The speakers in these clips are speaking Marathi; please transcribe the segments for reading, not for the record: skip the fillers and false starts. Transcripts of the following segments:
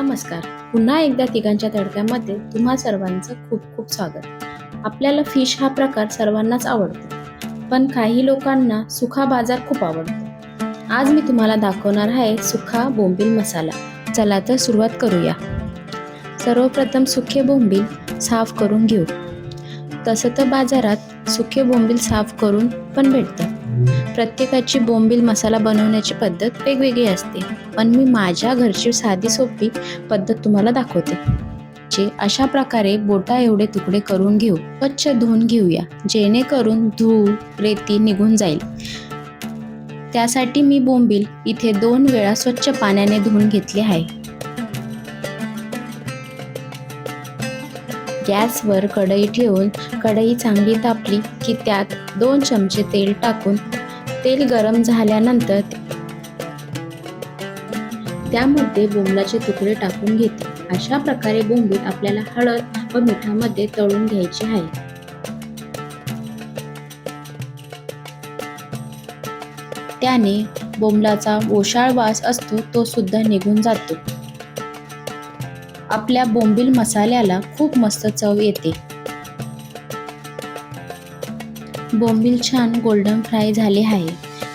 नमस्कार. पुन्हा एकदा तिघांच्या तडक्यामध्ये तुम्हा सर्वांचं खूप खूप स्वागत. आपल्याला फिश हा प्रकार सर्वांनाच आवडतो, पण काही लोकांना सुखा बाजार खूप आवडतो. आज मी तुम्हाला दाखवणार आहे सुखा बोंबील मसाला. चला तर सुरुवात करूया. सर्वप्रथम सुखे बोंबील साफ करून घेऊ. तसं तर बाजारात सुखे बोंबील साफ करून पण भेटतात. प्रत्येकाची बोंबील मसाला बनवण्याची पद्धत वेगवेगळी असते, पण मी माझ्या घरची साधी सोपी पद्धत तुम्हाला दाखवते. अशा प्रकारे बोटा एवढे तुकडे करून घेऊ. स्वच्छ धुवून घेऊया, जेणेकरून धूळ रेती निघून जाईल. त्यासाठी मी बोंबील इथे 2 वेळा स्वच्छ पाण्याने धुवून घेतले आहे. गॅसवर कढई ठेवून कढई चांगली तापली की त्यात 2 चमचे तेल टाकून तेल गरम झाल्यानंतर त्यामध्ये बोंबलाचे तुकडे टाकून घेते. अशा प्रकारे बोंबील आपल्याला हळद व मिठामध्ये तळून घ्यायचे आहे. त्याने बोंबलाचा ओशाळ वास असतो तो सुद्धा निघून जातो. आपल्या बोंबील मसाल्याला खूप मस्त चव येते. बोंबील छान गोल्डन फ्राय झाले आहे.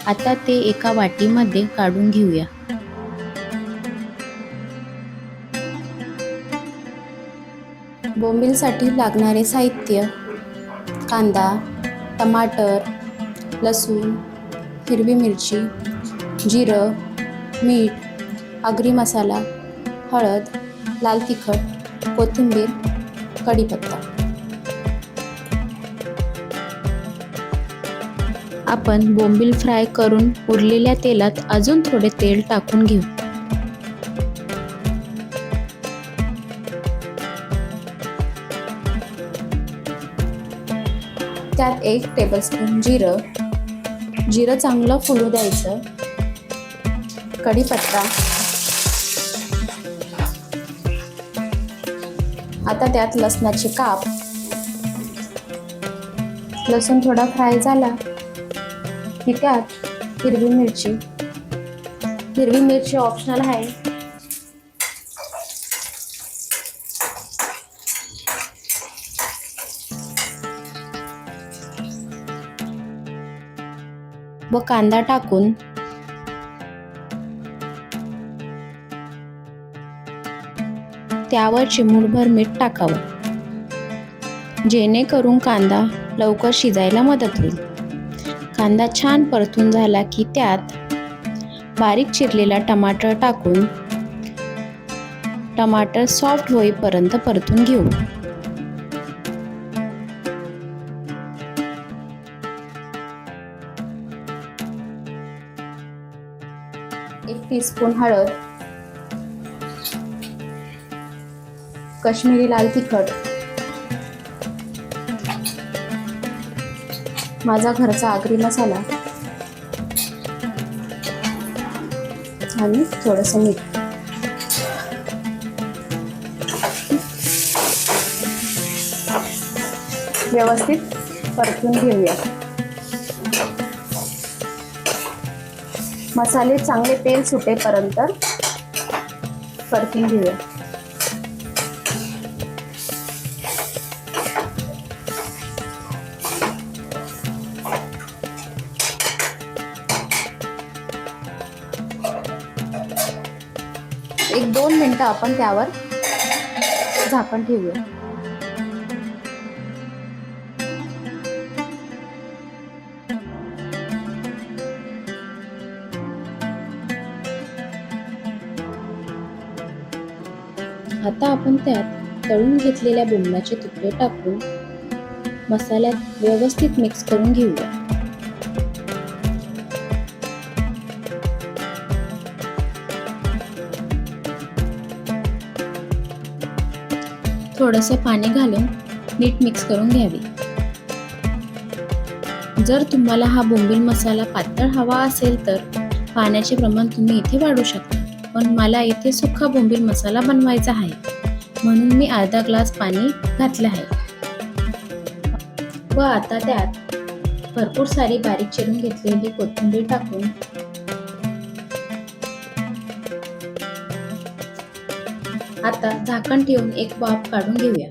आता ते एका वाटीमध्ये काढून घेऊया. बोंबीलसाठी लागणारे साहित्य: कांदा, टमाटर, लसूण, हिरवी मिरची, जिरं, मीठ, आगरी मसाला, हळद, लाल तिखट, कोथिंबीर, कढीपत्ता. आपण बोंबील फ्राय करून उरलेल्या तेलात अजून थोडे तेल टाकून घेऊ. त्यात 1 टेबलस्पून जिरं चांगलं फुलू द्यायचं. कढीपत्ता. आता त्यात लसणाचे काप. लसूण थोडा फ्राय झाला की त्यात हिरवी मिरची ऑप्शनल आहे. व कांदा टाकून त्यावर चिमूटभर मीठ टाकावं, जेणेकरून कांदा लवकर शिजायला मदत होईल. कांदा छान परतून झाला की त्यात बारीक चिरलेला टमाटर टाकून टमाटर सॉफ्ट होईपर्यंत परतून घेऊ. 1 टीस्पून हळद, काश्मीरी लाल तिखट, माझा घरचा आगरी मसाला आणि थोडंसं मीठ. व्यवस्थित परतून घेऊया. मसाले चांगले तेल सुटेपर्यंत परतून घेऊया. एक 2 मिनिटं आपण त्यावर झाकण ठेवूया. आता आपण त्यात तळून घेतलेल्या बोंबलाचे तुकडे टाकून मसाल्यात व्यवस्थित मिक्स करून घेऊया. थोडंसं पाणी घालून नीट मिक्स करून घ्यावे. जर तुम्हाला हा बोंबील मसाला पातळ हवा असेल तर पाण्याचे प्रमाण तुम्ही इथे वाढवू शकता, पण मला इथे सुखा बोंबील मसाला बनवायचा आहे म्हणून मी अर्धा ग्लास पाणी घातलं आहे. व आता त्यात भरपूर सारी बारीक चिरून घेतलेली कोथिंबीर टाकून आता झाकण ठेवून एक वाफ काढून घेऊया.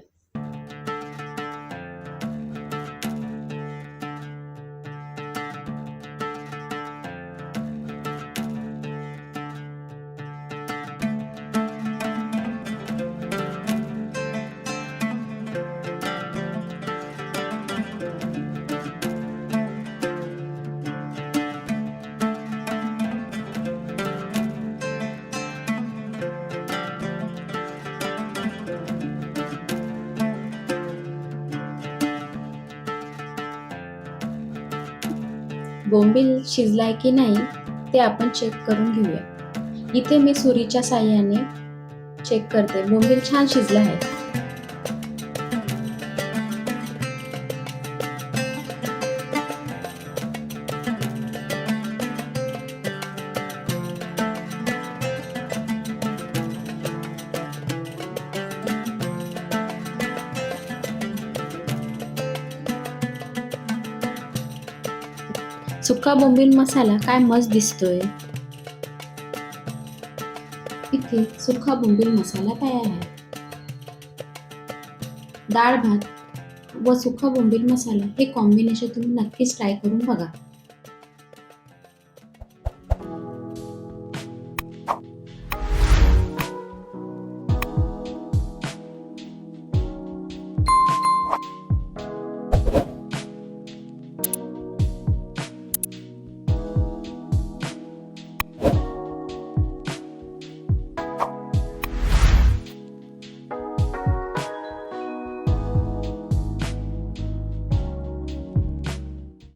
बोंबील शिजलाय की नाही ते आपण चेक करून घेऊया. इथे मी सुरीच्या साहाय्याने चेक करते. बोंबील छान शिजला आहे. सुका बोंबील मसाला काय मस्त दिसतोय. इथे सुका बोंबील मसाला तयार आहे. डाळ भात व सुका बोंबील मसाला हे कॉम्बिनेशन तुम्ही नक्कीच ट्राय करून बघा.